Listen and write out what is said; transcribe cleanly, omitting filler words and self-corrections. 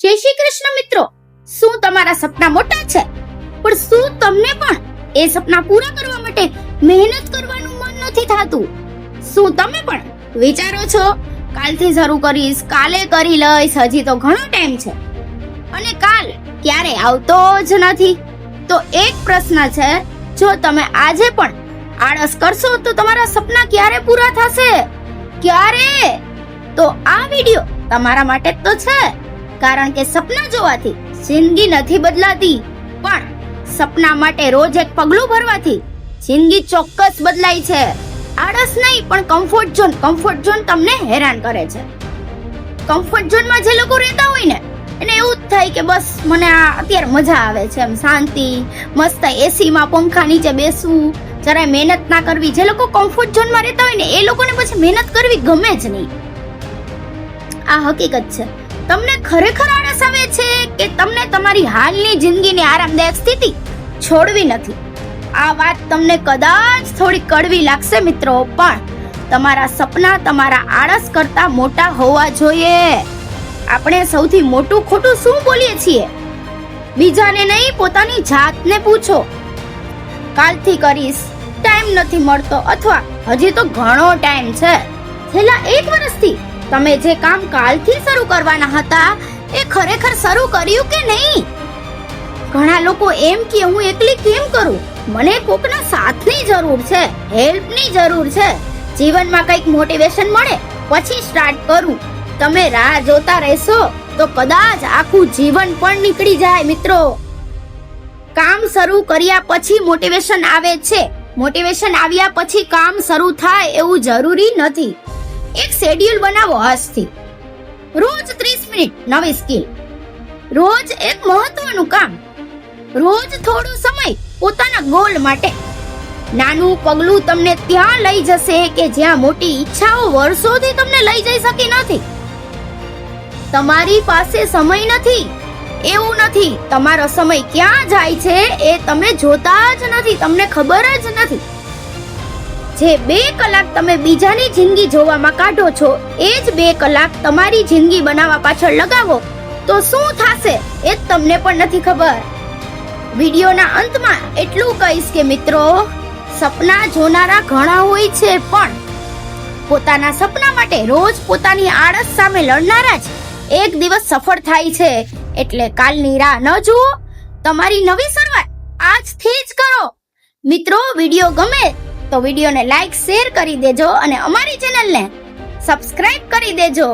જય શ્રી કૃષ્ણ મિત્રો. શું તમારા સપના મોટા છે, પણ શું તમને પણ એ સપના પૂરા કરવા માટે મહેનત કરવાનું મન નથી થતું? શું તમે પણ વિચારો છો કાલથી શરૂ કરીશ, કાલે કરી લઈશ, હજી તો ઘણો ટાઈમ છે, અને કાલ ક્યારે આવતો જ નથી? તો એક પ્રશ્ન છે, જો તમે આજે પણ આળસ કરશો તો તમારા સપના ક્યારે પૂરા થશે? ક્યારે? તો આ વિડિયો તમારા માટે જ તો છે, કારણ કે સપના જોવાથી જિંદગી નથી બદલાતી, પણ સપના માટે રોજ એક પગલું ભરવાથી જિંદગી ચોક્કસ બદલાય છે. આળસ નહીં, પણ કમ્ફર્ટ ઝોન તમને હેરાન કરે છે. કમ્ફર્ટ ઝોનમાં જે લોકો રહેતા હોય ને, એને એવું જ થાય કે બસ મને આ અત્યારે મજા આવે છે, એમ શાંતિ, મસ્ત એસી માં પંખા નીચે બેસવું, જરાય મહેનત ના કરવી. જે લોકો કમ્ફર્ટ ઝોનમાં રહેતા હોય ને, એ લોકોને પછી મહેનત કરવી ગમે જ નહીં. આ હકીકત છે. તમને ખરેખર આળસ આવે છે કે તમને તમારી હાલની જિંદગીની આરામદાયક સ્થિતિ છોડવી નથી? આ વાત તમને કદાચ થોડી કડવી લાગશે મિત્રો, પણ તમારા સપના તમારા આળસ કરતા મોટા હોવા જોઈએ. આપણે સૌથી મોટું ખોટું શું બોલીએ છીએ? બીજાને નહીં, પોતાની જાતને પૂછો. કાલથી કરીશ, ટાઈમ નથી મળતો, અથવા હજી તો ઘણો ટાઈમ છે. છેલ્લા 1 વર્ષથી તમે જે કામ કાલથી શરૂ કરવાના હતા, એ ખરેખર શરૂ કર્યું કે નહીં? ઘણા લોકો એમ કે હું એકલી કેમ કરું, મને કોકના સાથની જરૂર છે, હેલ્પની જરૂર છે, જીવનમાં કંઈક મોટિવેશન મળે પછી સ્ટાર્ટ કરું. તમે રાહ જોતા રહેશો તો કદાચ આખું જીવન પણ નીકળી જાય મિત્રો. કામ શરૂ કર્યા પછી મોટિવેશન આવે છે, મોટિવેશન આવ્યા પછી કામ શરૂ થાય એવું જરૂરી નથી. એક શેડ્યુલ બનાવો આજથી. રોજ 30 મિનિટ નવી સ્કિલ, રોજ એક મહત્વનું કામ, રોજ થોડો સમય પોતાના ગોલ માટે. નાનું પગલું તમને ત્યાં લઈ જશે કે જ્યાં મોટી ઈચ્છાઓ વર્ષોથી તમને લઈ જઈ શકી નથી. તમારી પાસે સમય નથી એવું નથી, તમારો સમય ક્યાં જાય છે એ તમે જોતા જ નથી, તમને ખબર જ નથી. જે 2 કલાક તમે બીજાની જિંદગી જોવામાં કાઢો છો, એ જ 2 કલાક તમારી જિંદગી બનાવવા પાછળ લગાવો તો શું થશે એ તમને પણ નથી ખબર. વિડિયોના અંતમાં એટલું કહીશ કે મિત્રો, સપના જોનારા ઘણા હોય છે, પણ પોતાના સપના માટે રોજ પોતાની આળસ સામે લડનારા જ એક દિવસ સફળ થાય છે. એટલે કાલની રાહ ન જુઓ, તમારી નવી શરૂઆત આજથી જ કરો. મિત્રો, વિડિયો ગમે તો વિડિયોને લાઈક, શેર કરી દેજો અને અમારી ચેનલને સબસ્ક્રાઇબ કરી દેજો.